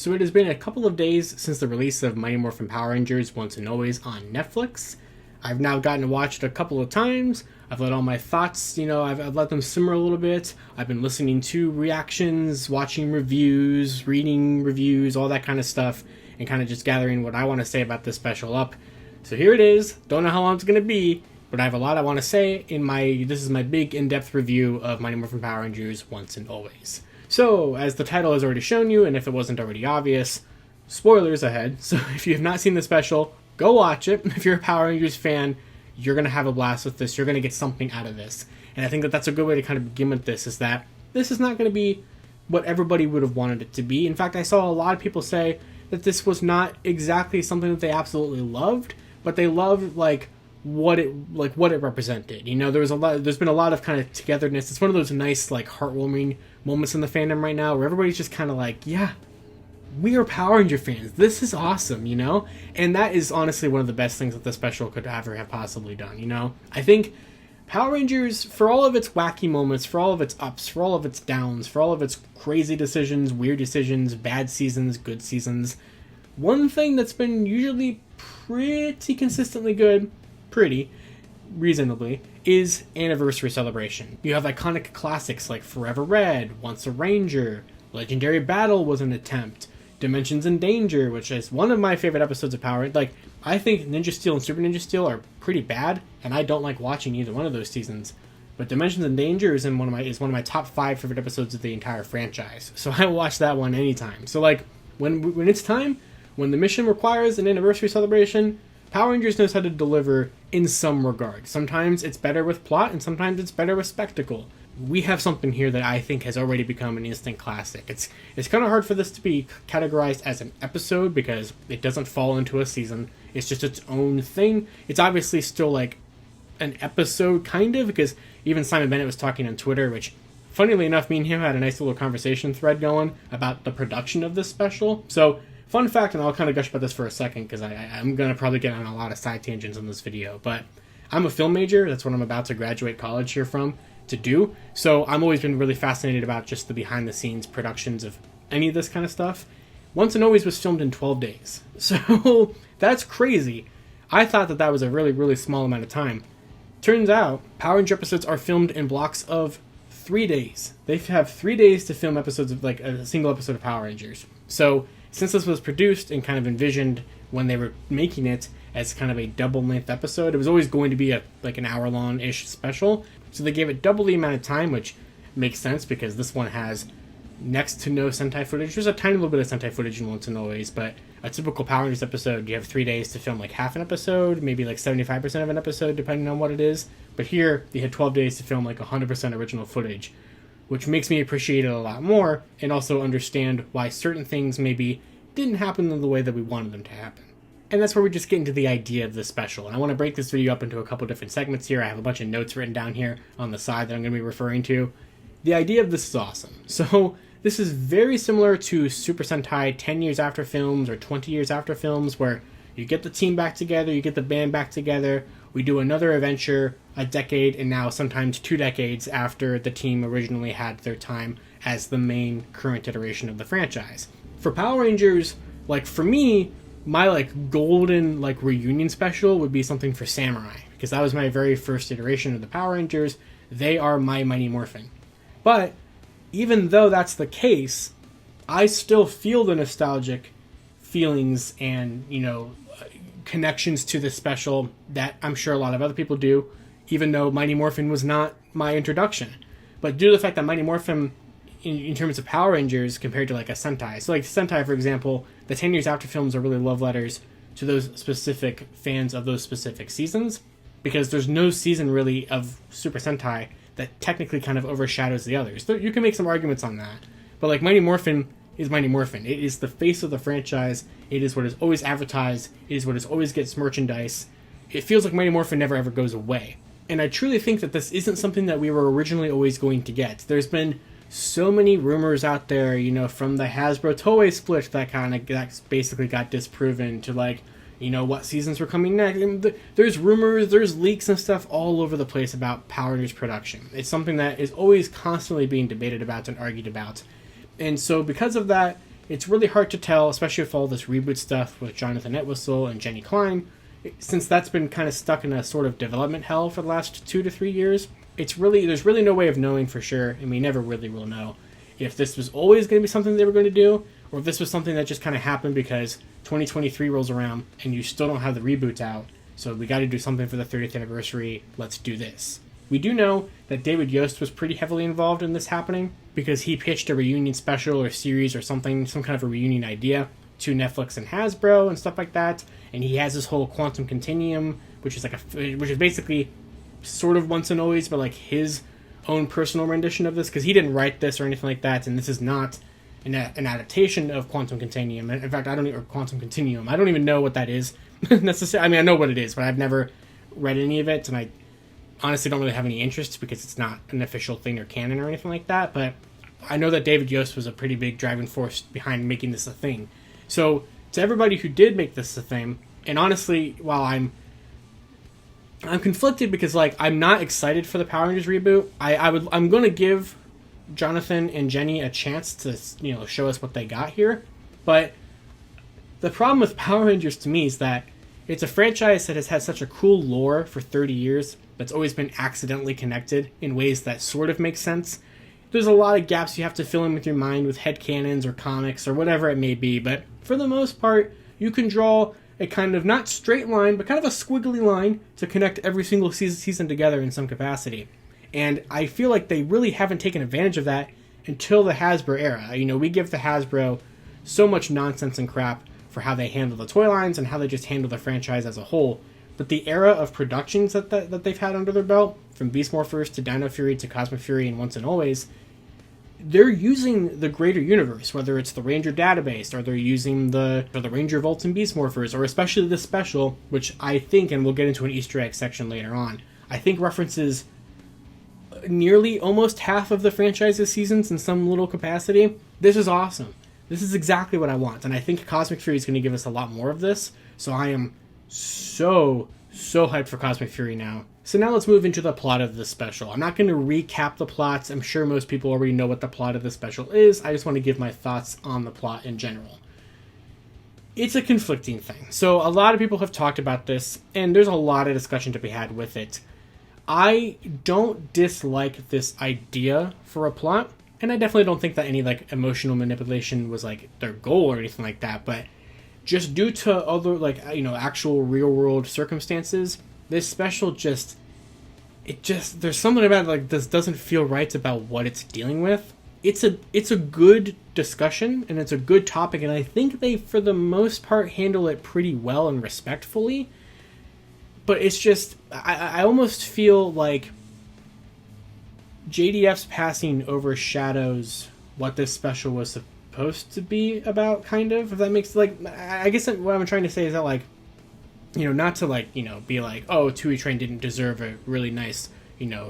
So it has been a couple of days since the release of Mighty Morphin Power Rangers Once and Always on Netflix. I've now gotten to watch it a couple of times. I've let all my thoughts, I've let them simmer a little bit. I've been listening to reactions, watching reviews, reading reviews, all that kind of stuff, and kind of just gathering what I want to say about this special up. So here it is. Don't know how long it's going to be, but I have a lot I want to say this is my big in-depth review of Mighty Morphin Power Rangers Once and Always. So, as the title has already shown you, and if it wasn't already obvious, spoilers ahead. So if you have not seen the special, go watch it. If you're a Power Rangers fan, you're going to have a blast with this. You're going to get something out of this. And I think that that's a good way to kind of begin with this, is that this is not going to be what everybody would have wanted it to be. In fact, I saw a lot of people say that this was not exactly something that they absolutely loved, but they loved what it represented. There's been a lot of kind of togetherness. It's one of those nice, heartwarming moments in the fandom right now where everybody's just kind of yeah, we are Power Ranger fans. This is awesome, And that is honestly one of the best things that the special could ever have possibly done, I think Power Rangers, for all of its wacky moments, for all of its ups, for all of its downs, for all of its crazy decisions, weird decisions, bad seasons, good seasons, one thing that's been usually pretty consistently good, reasonably, is anniversary celebration. You have iconic classics like Forever Red, Once a Ranger, Legendary Battle was an attempt, Dimensions in Danger, which is one of my favorite episodes of Power. I think Ninja Steel and Super Ninja Steel are pretty bad, and I don't like watching either one of those seasons. But Dimensions in Danger is one of my top 5 favorite episodes of the entire franchise. So I will watch that one anytime. So when it's time, when the mission requires an anniversary celebration, Power Rangers knows how to deliver in some regard. Sometimes it's better with plot, and sometimes it's better with spectacle. We have something here that I think has already become an instant classic. It's kind of hard for this to be categorized as an episode because it doesn't fall into a season. It's just its own thing. It's obviously still an episode, kind of, because even Simon Bennett was talking on Twitter, which, funnily enough, me and him had a nice little conversation thread going about the production of this special. So, fun fact, and I'll kind of gush about this for a second because I'm going to probably get on a lot of side tangents in this video, but I'm a film major. That's what I'm about to graduate college here from to do. So I've always been really fascinated about just the behind-the-scenes productions of any of this kind of stuff. Once and Always was filmed in 12 days. So that's crazy. I thought that was a really, really small amount of time. Turns out, Power Ranger episodes are filmed in blocks of 3 days. They have 3 days to film episodes of a single episode of Power Rangers. So since this was produced and kind of envisioned when they were making it as kind of a double-length episode, it was always going to be an hour-long-ish special. So they gave it double the amount of time, which makes sense because this one has next to no Sentai footage. There's a tiny little bit of Sentai footage in Once and Always, but a typical Power Rangers episode, you have 3 days to film half an episode, maybe 75% of an episode, depending on what it is. But here, they had 12 days to film 100% original footage, which makes me appreciate it a lot more and also understand why certain things maybe didn't happen in the way that we wanted them to happen. And that's where we just get into the idea of this special. And I want to break this video up into a couple different segments here. I have a bunch of notes written down here on the side that I'm going to be referring to. The idea of this is awesome. So this is very similar to Super Sentai 10 years after films or 20 years after films, where you get the team back together, you get the band back together, we do another adventure a decade and now sometimes 2 decades after the team originally had their time as the main current iteration of the franchise. For Power Rangers, for me, my golden reunion special would be something for Samurai, because that was my very first iteration of the Power Rangers. They are my Mighty Morphin. But even though that's the case, I still feel the nostalgic feelings and connections to this special that I'm sure a lot of other people do, even though Mighty Morphin was not my introduction. But due to the fact that Mighty Morphin, in terms of Power Rangers compared to a Sentai. So Sentai, for example, the 10 years after films are really love letters to those specific fans of those specific seasons, because there's no season really of Super Sentai that technically kind of overshadows the others. You can make some arguments on that, but Mighty Morphin is Mighty Morphin. It is the face of the franchise. It is what is always advertised. It is what is always gets merchandise. It feels like Mighty Morphin never ever goes away. And I truly think that this isn't something that we were originally always going to get. There's been so many rumors out there, from the Hasbro Toei split that basically got disproven to what seasons were coming next. And there's rumors, there's leaks and stuff all over the place about Power Rangers production. It's something that is always constantly being debated about and argued about. And so because of that, it's really hard to tell, especially with all this reboot stuff with Jonathan Entwistle and Jenny Klein, since that's been kind of stuck in a sort of development hell for the last 2 to 3 years. There's really no way of knowing for sure, and we never really will know if this was always going to be something they were going to do, or if this was something that just kind of happened because 2023 rolls around and you still don't have the reboot out, so we got to do something for the 30th anniversary, let's do this. We do know that David Yost was pretty heavily involved in this happening, because he pitched a reunion special or series or something, some kind of a reunion idea to Netflix and Hasbro and stuff like that, and he has this whole Quantum Continuum, which is basically sort of Once and Always, but like his own personal rendition of this, because he didn't write this or anything like that, and this is not an adaptation of Quantum Continuum. In fact, Quantum Continuum. I don't even know what that is necessarily. I mean, I know what it is, but I've never read any of it, and I honestly don't really have any interest because it's not an official thing or canon or anything like that. But I know that David Yost was a pretty big driving force behind making this a thing. So to everybody who did make this a thing, and honestly, while I'm conflicted because like I'm not excited for the Power Rangers reboot. I'm going to give Jonathan and Jenny a chance to show us what they got here, but the problem with Power Rangers to me is that it's a franchise that has had such a cool lore for 30 years that's always been accidentally connected in ways that sort of make sense. There's a lot of gaps you have to fill in with your mind with headcanons or comics or whatever it may be, but for the most part, you can draw a kind of not straight line, but kind of a squiggly line to connect every single season together in some capacity. And I feel like they really haven't taken advantage of that until the Hasbro era. We give the Hasbro so much nonsense and crap for how they handle the toy lines and how they just handle the franchise as a whole. But the era of productions that they've had under their belt, from Beast Morphers to Dino Fury to Cosmic Fury and Once and Always, they're using the greater universe, whether it's the Ranger database, or they're using the Ranger Volts and Beast Morphers, or especially the special, which I think, and we'll get into an Easter egg section later on, I think references nearly almost half of the franchise's seasons in some little capacity. This is awesome. This is exactly what I want, and I think Cosmic Fury is going to give us a lot more of this, so I am so hyped for Cosmic Fury now. So now let's move into the plot of the special. I'm not going to recap the plots. I'm sure most people already know what the plot of the special is. I just want to give my thoughts on the plot in general. It's a conflicting thing. So a lot of people have talked about this, and there's a lot of discussion to be had with it. I don't dislike this idea for a plot, and I definitely don't think that any emotional manipulation was their goal or anything like that, but just due to other actual real world circumstances, this special there's something about it this doesn't feel right about what it's dealing with. It's a good discussion and it's a good topic, and I think they for the most part handle it pretty well and respectfully. But it's just I almost feel like JDF's passing overshadows what this special was supposed to be about, kind of, if that makes I guess what I'm trying to say is that not to be oh, Tui Train didn't deserve a really nice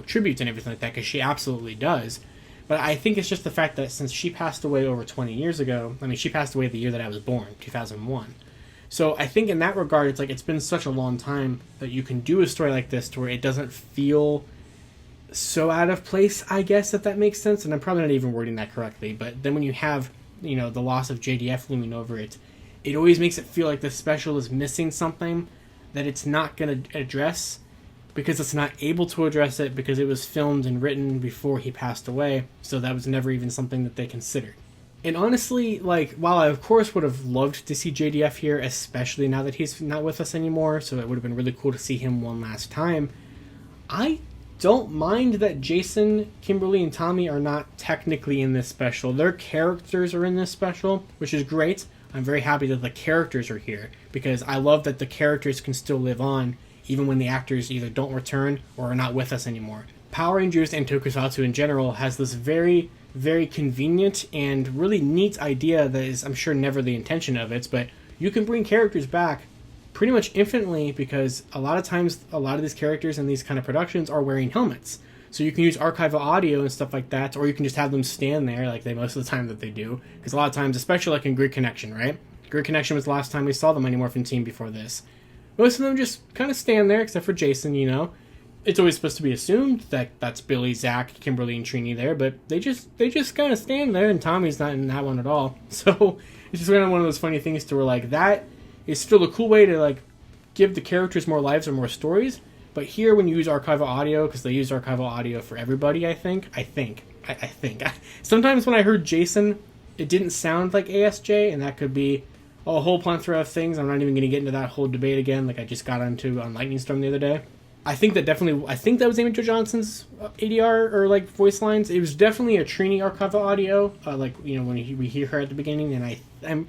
tribute and everything like that, because she absolutely does. But I think it's just the fact that since she passed away over 20 years ago, I mean, she passed away the year that I was born, 2001. So I think in that regard, it's been such a long time that you can do a story like this to where it doesn't feel so out of place, I guess, if that makes sense. And I'm probably not even wording that correctly. But then when you have, the loss of JDF looming over it, it always makes it feel like the special is missing something that it's not going to address, because it's not able to address it because it was filmed and written before he passed away. So that was never even something that they considered. And honestly, while I of course would have loved to see JDF here, especially now that he's not with us anymore, so it would have been really cool to see him one last time, I don't mind that Jason, Kimberly, and Tommy are not technically in this special. Their characters are in this special, which is great. I'm very happy that the characters are here, because I love that the characters can still live on even when the actors either don't return or are not with us anymore. Power Rangers and Tokusatsu in general has this very, very convenient and really neat idea that is, I'm sure, never the intention of it, but you can bring characters back pretty much infinitely, because a lot of times a lot of these characters in these kind of productions are wearing helmets. So you can use archival audio and stuff like that, or you can just have them stand there like they most of the time that they do. Because a lot of times, especially in Grid Connection, right? Grid Connection was the last time we saw the Mighty Morphin team before this. Most of them just kind of stand there, except for Jason, it's always supposed to be assumed that that's Billy, Zach, Kimberly, and Trini there, but they just kind of stand there, and Tommy's not in that one at all. So it's just kind of one of those funny things to where, like, that is still a cool way to, like, give the characters more lives or more stories. But here, when you use archival audio, because they use archival audio for everybody, I think. Sometimes when I heard Jason, it didn't sound like ASJ, and that could be a whole plethora of things. I'm not even going to get into that whole debate again, like I just got into on Lightning Storm the other day. I think that was Amy Jo Johnson's ADR or like voice lines. It was definitely a Trini archival audio, when we hear her at the beginning, and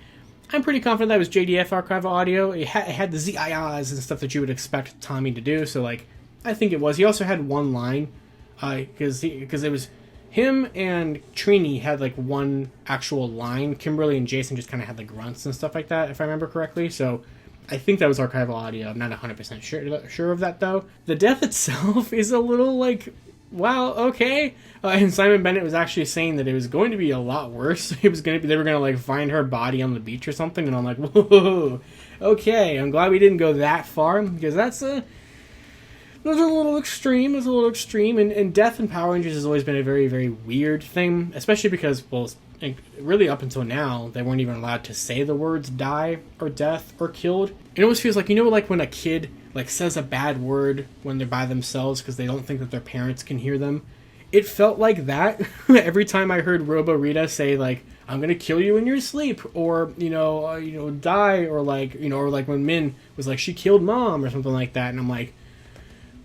I'm pretty confident that was JDF archival audio. It had the ZIAs and stuff that you would expect Tommy to do. So like, I think it was. He also had one line, because it was him and Trini had like one actual line. Kimberly and Jason just kind of had the grunts and stuff like that, if I remember correctly. So I think that was archival audio. I'm not 100% sure of that, though. The death itself is a little like, wow, okay. And Simon Bennett was actually saying that it was going to be a lot worse. They were going to like find her body on the beach or something. And I'm like, whoa, okay. I'm glad we didn't go that far, because that's a little extreme. And death in Power Rangers has always been a very, very weird thing, especially because, well, really up until now, they weren't even allowed to say the words die or death or killed. It always feels like, like when a kid like says a bad word when they're by themselves because they don't think that their parents can hear them. It felt like that every time I heard Robo Rita say like, I'm gonna kill you in your sleep, or die, or like or like when Min was like, she killed mom or something like that, and I'm like,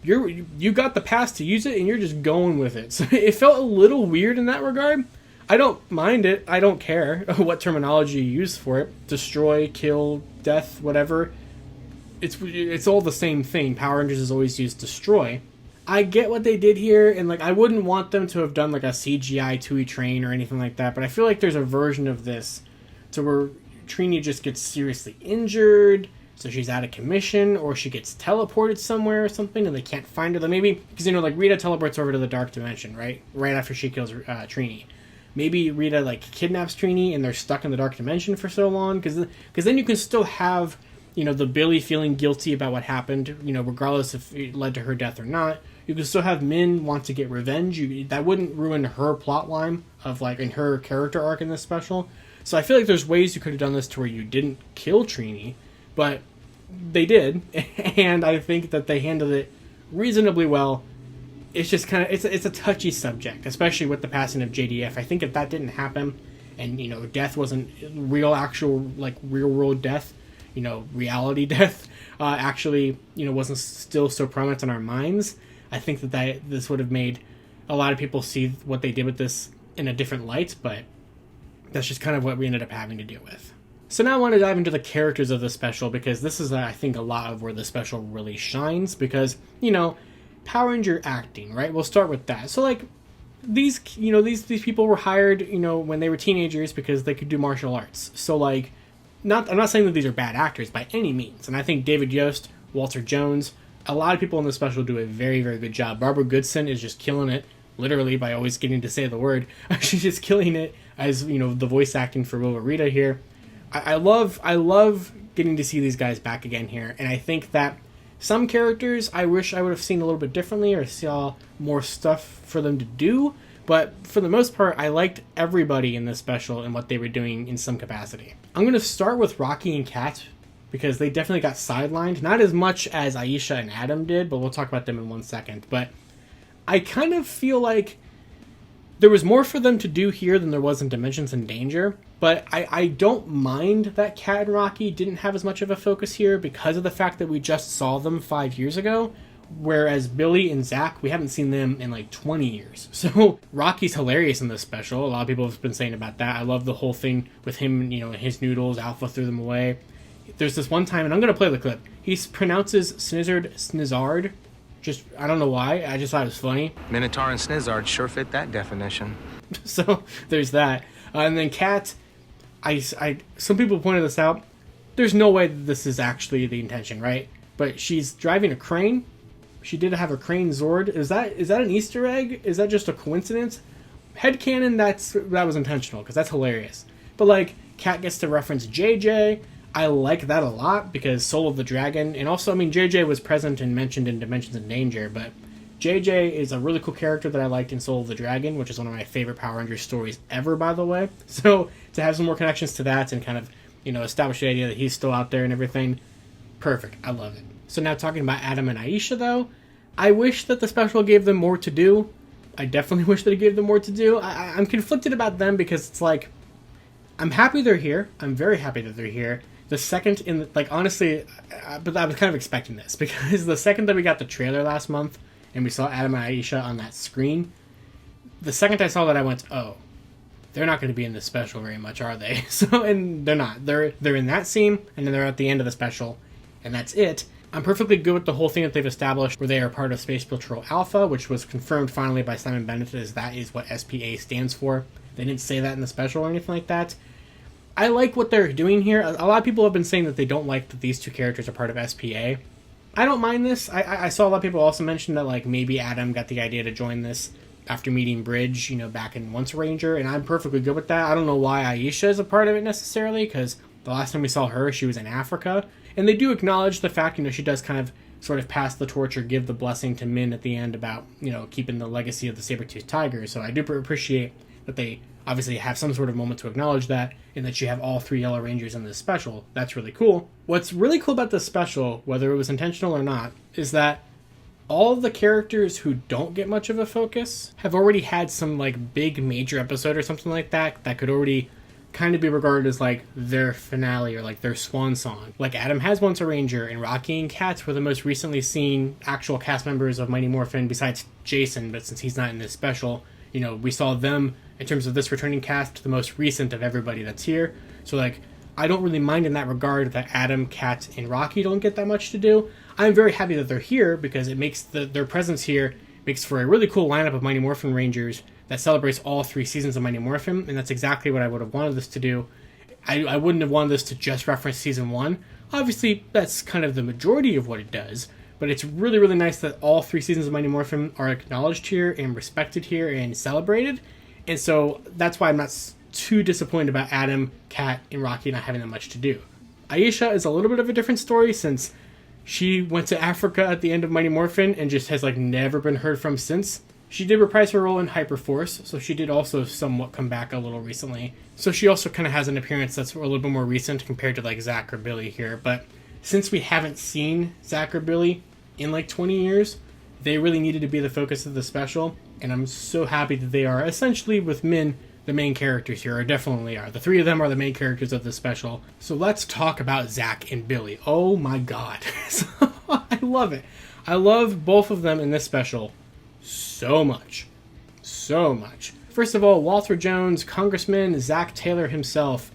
you got the pass to use it and you're just going with it. So it felt a little weird in that regard. I don't mind it. I don't care what terminology you use for it. Destroy, kill, death, whatever. It's all the same thing. Power Rangers has always used destroy. I get what they did here, and like I wouldn't want them to have done like a CGI Tui train or anything like that, but I feel like there's a version of this to where Trini just gets seriously injured, so she's out of commission, or she gets teleported somewhere or something and they can't find her. Then maybe, because like Rita teleports over to the Dark Dimension, right after she kills Trini. Maybe Rita like kidnaps Trini and they're stuck in the Dark Dimension for so long, because then you can still have the Billy feeling guilty about what happened, regardless if it led to her death or not. You can still have Min want to get revenge. That wouldn't ruin her plot line of like in her character arc in this special. So I feel like there's ways you could have done this to where you didn't kill Trini, but they did, and I think that they handled it reasonably well. It's just kind of it's a touchy subject, especially with the passing of JDF. I think if that didn't happen, and death wasn't actual like real world death, reality death, actually wasn't still so prominent in our minds, I think that this would have made a lot of people see what they did with this in a different light. But that's just kind of what we ended up having to deal with. So now I want to dive into the characters of the special, because this is, I think, a lot of where the special really shines, because, Power Ranger acting, right? We'll start with that. So, like, these people were hired, when they were teenagers because they could do martial arts. So, like, I'm not saying that these are bad actors by any means. And I think David Yost, Walter Jones, a lot of people in the special do a very, very good job. Barbara Goodson is just killing it, literally, by always getting to say the word. She's just killing it as, the voice acting for Robo Rita here. I love getting to see these guys back again here, and I think that some characters I wish I would have seen a little bit differently or saw more stuff for them to do, but for the most part, I liked everybody in this special and what they were doing in some capacity. I'm going to start with Rocky and Kat, because they definitely got sidelined, not as much as Aisha and Adam did, but we'll talk about them in 1 second. But I kind of feel like there was more for them to do here than there was in Dimensions in Danger, but I don't mind that Kat and Rocky didn't have as much of a focus here because of the fact that we just saw them 5 years ago, whereas Billy and Zach, we haven't seen them in like 20 years. So Rocky's hilarious in this special. A lot of people have been saying about that. I love the whole thing with him, his noodles, Alpha threw them away. There's this one time, and I'm going to play the clip, he pronounces Snizzard. Just, I don't know why, I just thought it was funny. Minotaur and Snizzard sure fit that definition. So, there's that. And then Kat, some people pointed this out, there's no way that this is actually the intention, right? But she's driving a crane. She did have a crane Zord. Is that an Easter egg? Is that just a coincidence? Headcanon, that was intentional, because that's hilarious. But, like, Kat gets to reference JJ. I like that a lot, because Soul of the Dragon, and also, JJ was present and mentioned in Dimensions in Danger, but JJ is a really cool character that I liked in Soul of the Dragon, which is one of my favorite Power Rangers stories ever, by the way. So to have some more connections to that and kind of, establish the idea that he's still out there and everything, perfect. I love it. So now talking about Adam and Aisha, though, I wish that the special gave them more to do. I definitely wish that it gave them more to do. I'm conflicted about them because it's like, I'm happy they're here. I'm very happy that they're here. The second honestly, but I was kind of expecting this because the second that we got the trailer last month and we saw Adam and Aisha on that screen, the second I saw that I went, oh, they're not going to be in this special very much, are they? And they're not. They're in that scene and then they're at the end of the special and that's it. I'm perfectly good with the whole thing that they've established where they are part of Space Patrol Alpha, which was confirmed finally by Simon Bennett as that is what SPA stands for. They didn't say that in the special or anything like that. I like what they're doing here. A lot of people have been saying that they don't like that these two characters are part of SPA. I don't mind this. I saw a lot of people also mention that like maybe Adam got the idea to join this after meeting Bridge, back in Once a Ranger, and I'm perfectly good with that. I don't know why Aisha is a part of it necessarily, because the last time we saw her, she was in Africa. And they do acknowledge the fact, she does kind of sort of pass the torch or give the blessing to Min at the end about, keeping the legacy of the saber-toothed tiger. So I do appreciate that they obviously have some sort of moment to acknowledge that, and that you have all 3 Yellow Rangers in this special. That's really cool. What's really cool about this special, whether it was intentional or not, is that all of the characters who don't get much of a focus have already had some like big major episode or something like that that could already kind of be regarded as like their finale or like their swan song. Like Adam has Once a Ranger, and Rocky and Katz were the most recently seen actual cast members of Mighty Morphin besides Jason, but since he's not in this special, we saw them in terms of this returning cast the most recent of everybody that's here. So like I don't really mind in that regard that Adam, Katz, and Rocky don't get that much to do. I'm very happy that they're here because it makes their presence here makes for a really cool lineup of Mighty Morphin Rangers that celebrates all 3 seasons of Mighty Morphin, and that's exactly what I would have wanted this to do. I wouldn't have wanted this to just reference Season 1. Obviously, that's kind of the majority of what it does, but it's really, really nice that all 3 seasons of Mighty Morphin are acknowledged here and respected here and celebrated, and so that's why I'm not too disappointed about Adam, Kat, and Rocky not having that much to do. Aisha is a little bit of a different story since she went to Africa at the end of Mighty Morphin and just has like never been heard from since. She did reprise her role in Hyperforce, so she did also somewhat come back a little recently. So she also kind of has an appearance that's a little bit more recent compared to like Zach or Billy here. But since we haven't seen Zach or Billy in like 20 years, they really needed to be the focus of the special. And I'm so happy that they are essentially, with Min, the main characters here, or definitely are. The 3 of them are the main characters of the special. So let's talk about Zach and Billy. Oh my god. I love it. I love both of them in this special so much. So much. First of all, Walter Jones, Congressman Zach Taylor himself.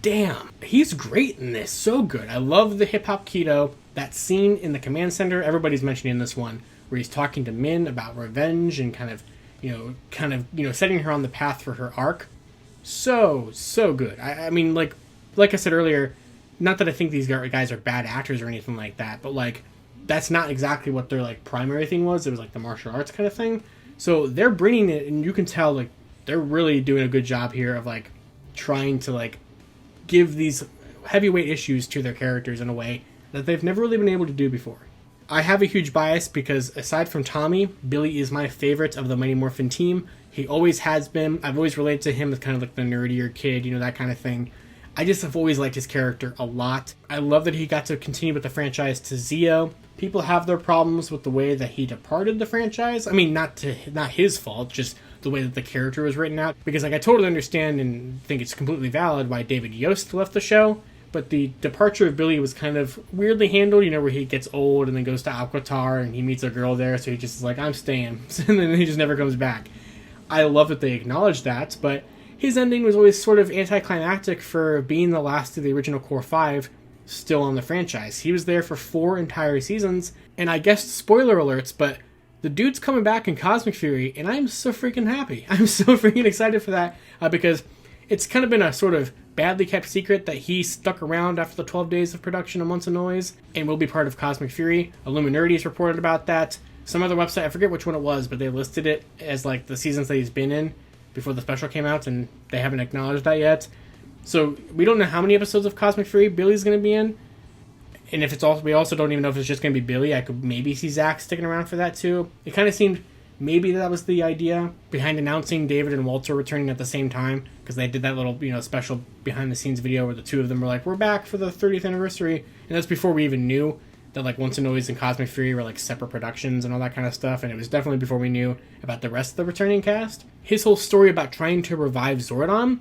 Damn, he's great in this. So good. I love the hip-hop keto. That scene in the command center, everybody's mentioning this one, where he's talking to Min about revenge and kind of setting her on the path for her arc. So good. I mean, like I said earlier, not that I think these guys are bad actors or anything like that, but like, that's not exactly what their like primary thing was. It was like the martial arts kind of thing. So they're bringing it, and you can tell like they're really doing a good job here of like trying to like give these heavyweight issues to their characters in a way that they've never really been able to do before. I have a huge bias because aside from Tommy, Billy is my favorite of the Mighty Morphin team. He always has been. I've always related to him as kind of like the nerdier kid, that kind of thing. I just have always liked his character a lot. I love that he got to continue with the franchise to Zeo. People have their problems with the way that he departed the franchise. I mean, not his fault, just the way that the character was written out. Because like I totally understand and think it's completely valid why David Yost left the show. But the departure of Billy was kind of weirdly handled, where he gets old and then goes to Alcatraz and he meets a girl there, so he just is like, I'm staying. And then he just never comes back. I love that they acknowledge that, but his ending was always sort of anticlimactic for being the last of the original core 5 still on the franchise. He was there for 4 entire seasons, and I guess spoiler alerts, but the dude's coming back in Cosmic Fury, and I'm so freaking happy. I'm so freaking excited for that, because it's kind of been a sort of badly kept secret that he stuck around after the 12 days of production of Months of Noise and will be part of Cosmic Fury. Illuminati's reported about that. Some other website, I forget which one it was, but they listed it as like the seasons that he's been in before the special came out, and they haven't acknowledged that yet. So we don't know how many episodes of Cosmic Fury Billy's going to be in. And if it's also, we also don't even know if it's just going to be Billy. I could maybe see Zach sticking around for that too. It kind of seemed maybe that was the idea behind announcing David and Walter returning at the same time, because they did that little, special behind the scenes video where the two of them were like, we're back for the 30th anniversary. And that's before we even knew that like Once and Always and Cosmic Fury were like separate productions and all that kind of stuff. And it was definitely before we knew about the rest of the returning cast. His whole story about trying to revive Zordon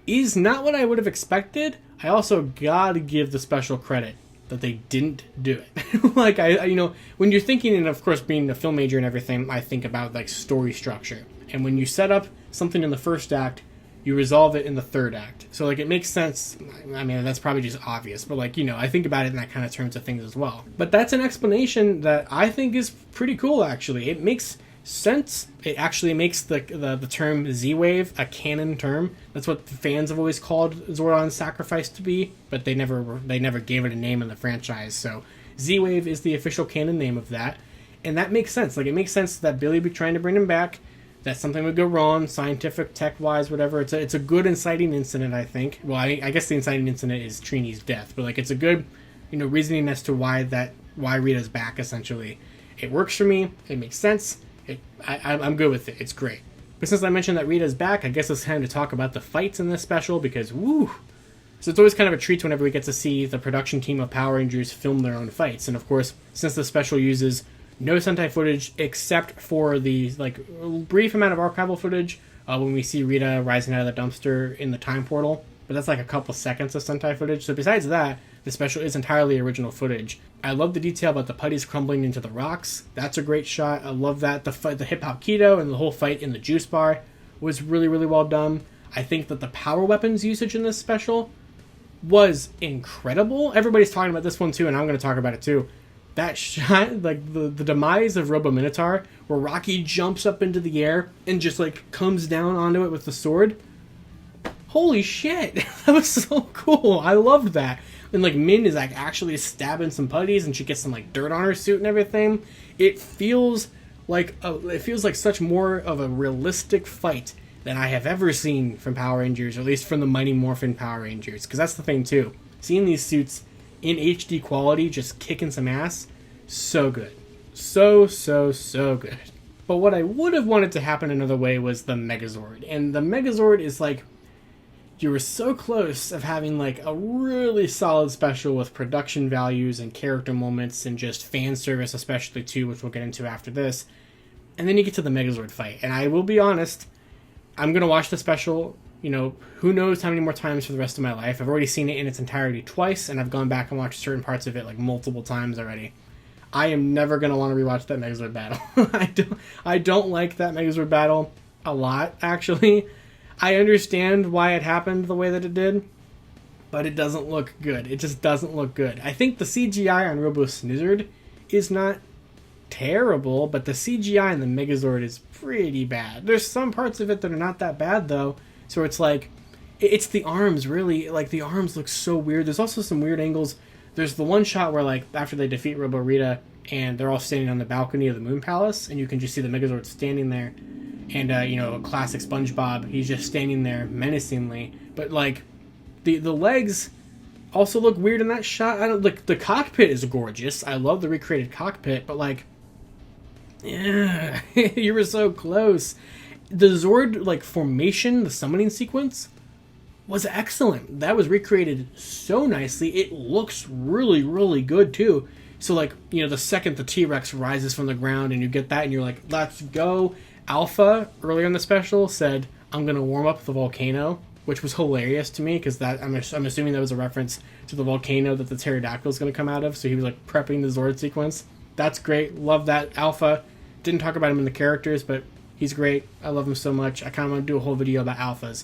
is not what I would have expected. I also gotta give the special credit that they didn't do it. Like, when you're thinking, and of course being a film major and everything, I think about like story structure. And when you set up something in the first act, you resolve it in the third act. So like, it makes sense. I mean, that's probably just obvious, but like, I think about it in that kind of terms of things as well. But that's an explanation that I think is pretty cool, actually. It makes sense. It actually makes the term Z-Wave a canon term. That's what fans have always called Zordon's sacrifice to be, but they never gave it a name in the franchise. So Z-Wave is the official canon name of that, and that makes sense. Like, it makes sense that Billy would be trying to bring him back, that something would go wrong, scientific, tech-wise, whatever. It's a good inciting incident, I think. Well, I guess the inciting incident is Trini's death, but like, it's a good, reasoning as to why Rita's back. Essentially, it works for me. It makes sense. I'm good with it. It's great. But since I mentioned that Rita's back, I guess it's time to talk about the fights in this special, because woo! So it's always kind of a treat whenever we get to see the production team of Power Rangers film their own fights. And of course, since the special uses no Sentai footage except for the brief amount of archival footage when we see Rita rising out of the dumpster in the time portal, but that's like a couple seconds of Sentai footage. So besides that, the special is entirely original footage. I love the detail about the putties crumbling into the rocks. That's a great shot. I love that. The hip-hop keto and the whole fight in the juice bar was really, really well done. I think that the power weapons usage in this special was incredible. Everybody's talking about this one too, and I'm going to talk about it too. That shot, like the demise of Robo Minotaur, where Rocky jumps up into the air and just like comes down onto it with the sword. Holy shit, that was so cool. I loved that. And like Min is like actually stabbing some putties, and she gets some like dirt on her suit and everything. It feels like such more of a realistic fight than I have ever seen from Power Rangers, or at least from the Mighty Morphin Power Rangers. Because that's the thing too. Seeing these suits in HD quality just kicking some ass, so good. So good. But what I would have wanted to happen another way was the Megazord. And the Megazord is like, you were so close of having like a really solid special with production values and character moments and just fan service, especially too, which we'll get into after this. And then you get to the Megazord fight. And I will be honest, I'm going to watch the special, who knows how many more times for the rest of my life. I've already seen it in its entirety twice, and I've gone back and watched certain parts of it like multiple times already. I am never going to want to rewatch that Megazord battle. I don't like that Megazord battle a lot, actually. I understand why it happened the way that it did, but it doesn't look good. It just doesn't look good. I think the CGI on Robo Snizzard is not terrible, but the CGI in the Megazord is pretty bad. There's some parts of it that are not that bad, though. So it's like, it's the arms, really. Like, the arms look so weird. There's also some weird angles. There's the one shot where, like, after they defeat Robo Rita, and they're all standing on the balcony of the Moon Palace, and you can just see the Megazord standing there. And, a classic SpongeBob, he's just standing there menacingly. But, like, the legs also look weird in that shot. The cockpit is gorgeous. I love the recreated cockpit, but, like, yeah, you were so close. The Zord, like, formation, the summoning sequence, was excellent. That was recreated so nicely. It looks really, really good, too. So, like, the second the T-Rex rises from the ground and you get that and you're like, let's go. Alpha, earlier in the special, said, I'm going to warm up the volcano, which was hilarious to me, because I'm assuming that was a reference to the volcano that the pterodactyl is going to come out of, so he was, like, prepping the Zord sequence. That's great. Love that. Alpha, didn't talk about him in the characters, but he's great. I love him so much. I kind of want to do a whole video about Alphas.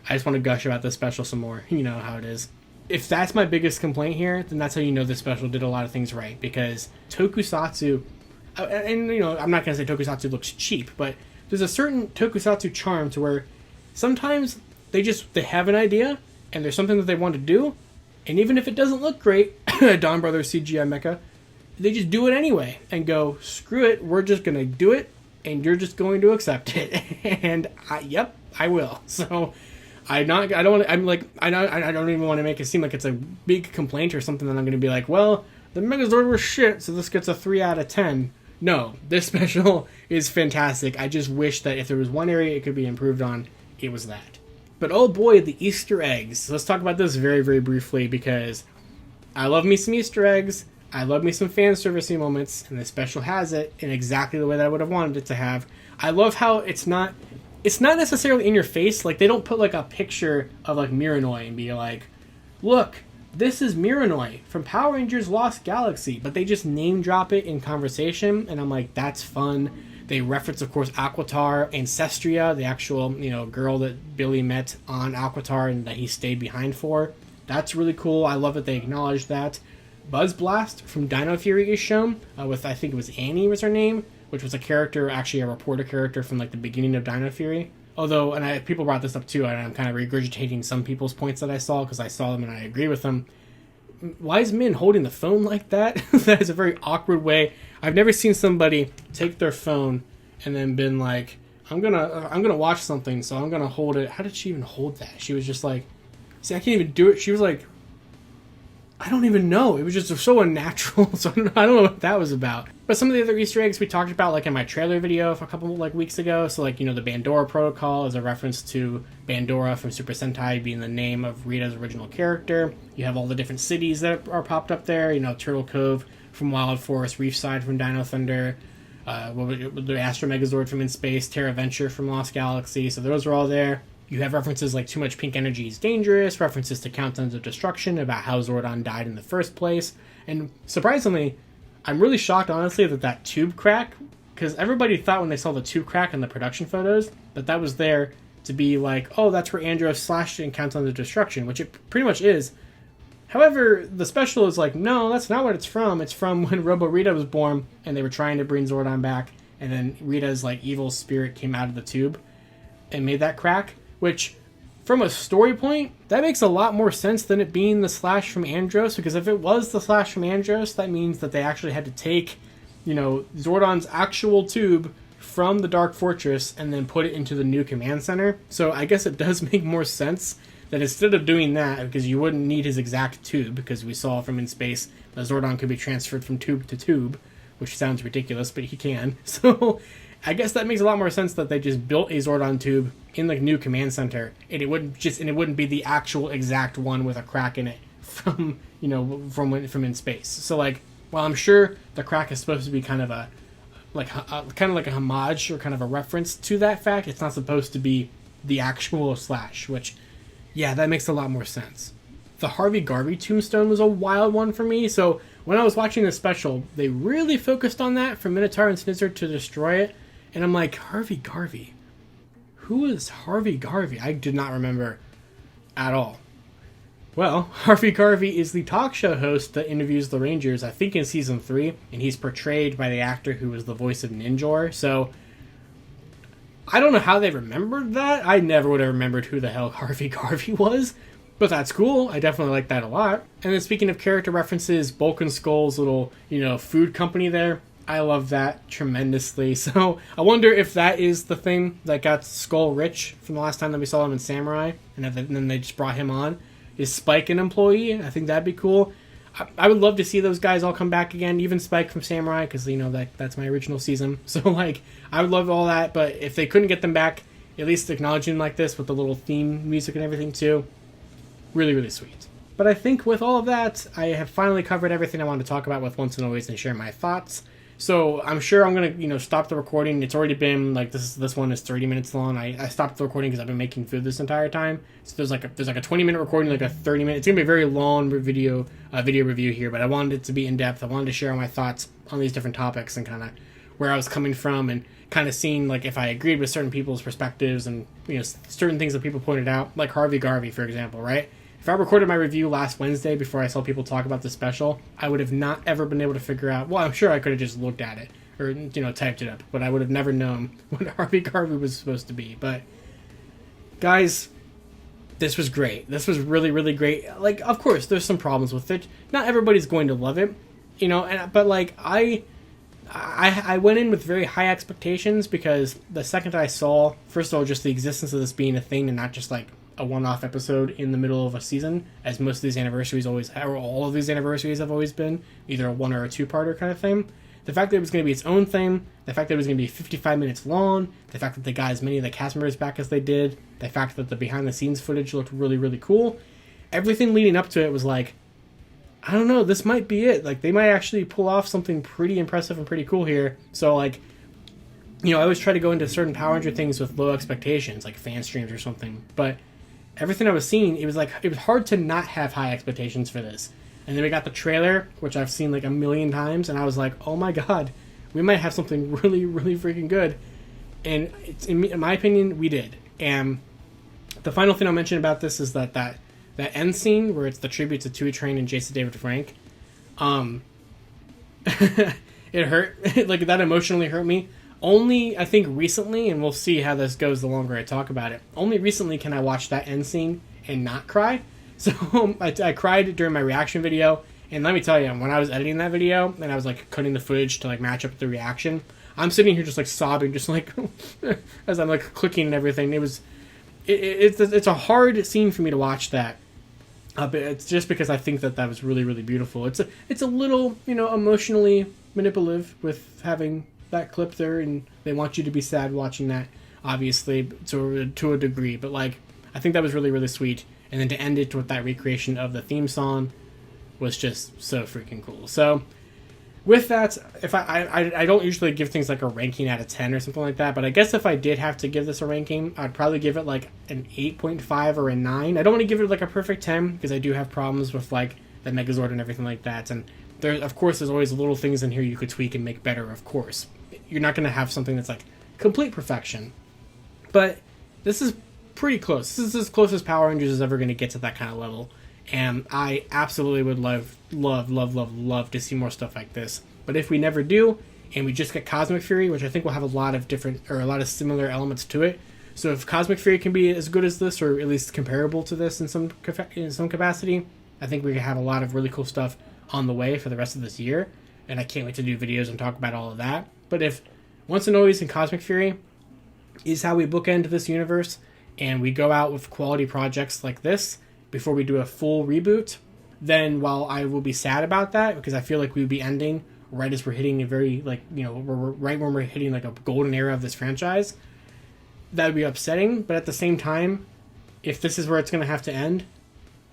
I just want to gush about this special some more. You know how it is. If that's my biggest complaint here, then that's how you know this special did a lot of things right, because Tokusatsu... And, I'm not going to say Tokusatsu looks cheap, but there's a certain Tokusatsu charm to where sometimes they have an idea, and there's something that they want to do, and even if it doesn't look great, Don Brothers CGI Mecha, they just do it anyway, and go, screw it, we're just going to do it, and you're just going to accept it. And, yep, I will. So, I don't even want to make it seem like it's a big complaint or something that I'm going to be like, well, the Megazord was shit, so this gets a 3 out of 10. No, this special is fantastic. I just wish that if there was one area it could be improved on, it was that. But oh boy, the Easter eggs. Let's talk about this very, very briefly, because I love me some Easter eggs. I love me some fan servicey moments, and this special has it in exactly the way that I would have wanted it to have. I love how it's not necessarily in your face. Like, they don't put like a picture of like Miranoi and be like, look, this is Miranoi from Power Rangers Lost Galaxy, but they just name drop it in conversation, and I'm like, that's fun. They reference, of course, Aquitar, Ancestria, the actual, girl that Billy met on Aquitar and that he stayed behind for. That's really cool. I love that they acknowledge that. Buzz Blast from Dino Fury is shown, with, I think it was Annie was her name, which was a character, actually a reporter character from like the beginning of Dino Fury. Although, people brought this up too, and I'm kind of regurgitating some people's points that I saw, because I saw them and I agree with them. Why is Min holding the phone like that? That is a very awkward way. I've never seen somebody take their phone and then been like, I'm gonna watch something, so I'm gonna hold it. How did she even hold that? She was just like, see, I can't even do it. She was like, I don't even know. It was just so unnatural. So I don't know what that was about. But some of the other Easter eggs we talked about, like in my trailer video a couple weeks ago. So like, the Bandora Protocol is a reference to Bandora from Super Sentai being the name of Rita's original character. You have all the different cities that are popped up there. Turtle Cove from Wild Forest, Reefside from Dino Thunder, the Astro Megazord from In Space, Terra Venture from Lost Galaxy. So those are all there. You have references like Too Much Pink Energy is Dangerous, references to Countdowns of Destruction about how Zordon died in the first place. And surprisingly, I'm really shocked, honestly, that tube crack, because everybody thought when they saw the tube crack in the production photos that was there to be like, oh, that's where Andros slashed in Countdowns of Destruction, which it pretty much is. However, the special is like, no, that's not what it's from. It's from when Robo Rita was born, and they were trying to bring Zordon back, and then Rita's like evil spirit came out of the tube and made that crack. Which, from a story point, that makes a lot more sense than it being the slash from Andros, because if it was the slash from Andros, that means that they actually had to take, Zordon's actual tube from the Dark Fortress and then put it into the new command center. So I guess it does make more sense that instead of doing that, because you wouldn't need his exact tube, because we saw from In Space that Zordon could be transferred from tube to tube, which sounds ridiculous, but he can. So I guess that makes a lot more sense that they just built a Zordon tube in the new command center, and it wouldn't be the actual exact one with a crack in it from In Space. So like, while I'm sure the crack is supposed to be kind of like a homage or kind of a reference to that fact, it's not supposed to be the actual slash, which, yeah, that makes a lot more sense. The Harvey Garvey tombstone was a wild one for me. So when I was watching this special, they really focused on that for Minotaur and Snizzard to destroy it, and I'm like, Harvey Garvey? Who is Harvey Garvey? I did not remember at all. Well, Harvey Garvey is the talk show host that interviews the Rangers, I think in Season 3, and he's portrayed by the actor who was the voice of Ninjor, so I don't know how they remembered that. I never would have remembered who the hell Harvey Garvey was, but that's cool. I definitely like that a lot. And then speaking of character references, Bulk and Skull's little, food company there, I love that tremendously. So I wonder if that is the thing that got Skull rich from the last time that we saw him in Samurai, and then they just brought him on. Is Spike an employee? I think that'd be cool. I would love to see those guys all come back again, even Spike from Samurai, because that's my original season. So like, I would love all that, but if they couldn't get them back, at least acknowledging like this with the little theme music and everything too, really, really sweet. But I think with all of that, I have finally covered everything I wanted to talk about with Once and Always and share my thoughts. So I'm sure I'm gonna, stop the recording. It's already been like this one is 30 minutes long. I stopped the recording because I've been making food this entire time. So there's like a 20-minute recording, like a 30-minute. It's gonna be a very long video review here, but I wanted it to be in depth. I wanted to share my thoughts on these different topics and kind of where I was coming from, and kind of seeing like if I agreed with certain people's perspectives and certain things that people pointed out, like Harvey Garvey, for example, right? If I recorded my review last Wednesday before I saw people talk about the special, I would have not ever been able to figure out, well, I'm sure I could have just looked at it or, typed it up, but I would have never known what Harvey Garvey was supposed to be. But, guys, this was great. This was really, really great. Like, of course, there's some problems with it. Not everybody's going to love it, but, like, I went in with very high expectations because the second I saw, first of all, just the existence of this being a thing and not just, like, a one-off episode in the middle of a season, as most of these anniversaries always, or all of these anniversaries have always been, either a one or a two-parter kind of thing. The fact that it was going to be its own thing, the fact that it was going to be 55 minutes long, the fact that they got as many of the cast members back as they did, the fact that the behind-the-scenes footage looked really, really cool, everything leading up to it was like, I don't know, this might be it. Like, they might actually pull off something pretty impressive and pretty cool here. So, like, I always try to go into certain Power Ranger things with low expectations, like fan streams or something. But everything I was seeing, it was hard to not have high expectations for this. And then we got the trailer, which I've seen like a million times, and I was like, oh my god, we might have something really, really freaking good. And in my opinion, we did. And the final thing I'll mention about this is that end scene where it's the tribute to Tui Train and Jason David Frank. It hurt. Like, that emotionally hurt me. Only, I think, recently, and we'll see how this goes the longer I talk about it, only recently can I watch that end scene and not cry. So I cried during my reaction video, and let me tell you, when I was editing that video, and I was, like, cutting the footage to, like, match up with the reaction, I'm sitting here just, like, sobbing, just, like, as I'm, like, clicking and everything. It's a hard scene for me to watch that. But it's just because I think that was really, really beautiful. It's a little, emotionally manipulative with having that clip there, and they want you to be sad watching that, obviously, to a degree. But, like, I think that was really, really sweet. And then to end it with that recreation of the theme song was just so freaking cool. So, with that, if I don't usually give things like a ranking out of 10 or something like that, but I guess if I did have to give this a ranking, I'd probably give it like an 8.5 or a 9. I don't want to give it like a perfect 10 because I do have problems with like the Megazord and everything like that. And there's always little things in here you could tweak and make better, of course. You're not going to have something that's like complete perfection. But this is pretty close. This is as close as Power Rangers is ever going to get to that kind of level. And I absolutely would love to see more stuff like this. But if we never do, and we just get Cosmic Fury, which I think will have a lot of similar elements to it. So if Cosmic Fury can be as good as this, or at least comparable to this in some capacity, I think we can have a lot of really cool stuff on the way for the rest of this year. And I can't wait to do videos and talk about all of that. But if Once and Always and Cosmic Fury is how we bookend this universe, and we go out with quality projects like this before we do a full reboot, then while I will be sad about that, because I feel like we would be ending right as we're hitting a very, right when we're hitting like a golden era of this franchise, that would be upsetting. But at the same time, if this is where it's going to have to end,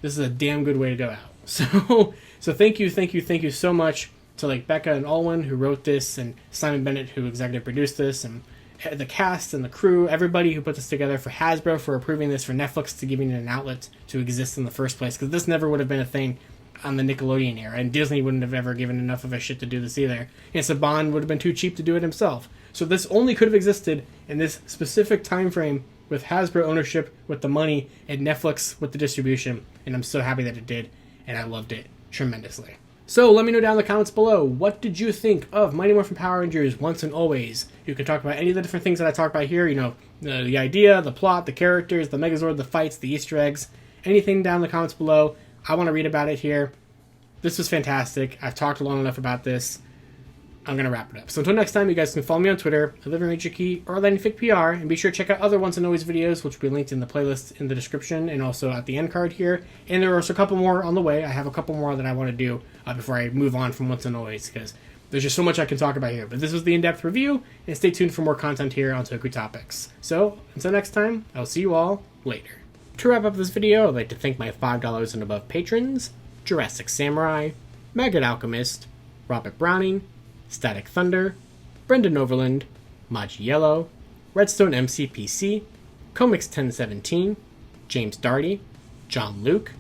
this is a damn good way to go out. So thank you so much to like Becca and Alwyn who wrote this, and Simon Bennett who executive produced this, and the cast and the crew, everybody who put this together, for Hasbro for approving this, for Netflix to giving it an outlet to exist in the first place, because this never would have been a thing on the Nickelodeon era, and Disney wouldn't have ever given enough of a shit to do this either, and Saban would have been too cheap to do it himself. So this only could have existed in this specific time frame with Hasbro ownership, with the money, and Netflix with the distribution, and I'm so happy that it did, and I loved it tremendously. So let me know down in the comments below, what did you think of Mighty Morphin Power Rangers Once and Always? You can talk about any of the different things that I talked about here, the idea, the plot, the characters, the Megazord, the fights, the Easter eggs, anything down in the comments below. I want to read about it here. This was fantastic. I've talked long enough about this. I'm going to wrap it up. So until next time, you guys can follow me on Twitter, @LivingRangerKey, or @LightningFigPR, and be sure to check out other Once and Always videos, which will be linked in the playlist in the description and also at the end card here. And there are also a couple more on the way. I have a couple more that I want to do before I move on from Once and Always, because there's just so much I can talk about here. But this was the in-depth review, and stay tuned for more content here on Toku Topics. So until next time, I'll see you all later. To wrap up this video, I'd like to thank my $5 and above patrons: Jurassic Samurai, Maggot Alchemist, Robert Browning, Static Thunder, Brendan Overland, Maji Yellow, Redstone MCPC, Comics 1017, James Darty, John Luke,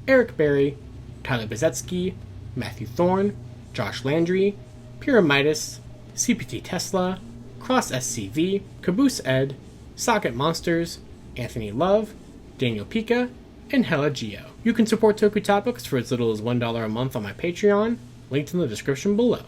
Eric Berry, Tyler Bezetsky, Matthew Thorne, Josh Landry, Pyramidas, CPT Tesla, Cross SCV, Caboose Ed, Socket Monsters, Anthony Love, Daniel Pika, and Hella Geo. You can support Toku Topics for as little as $1 a month on my Patreon, linked in the description below.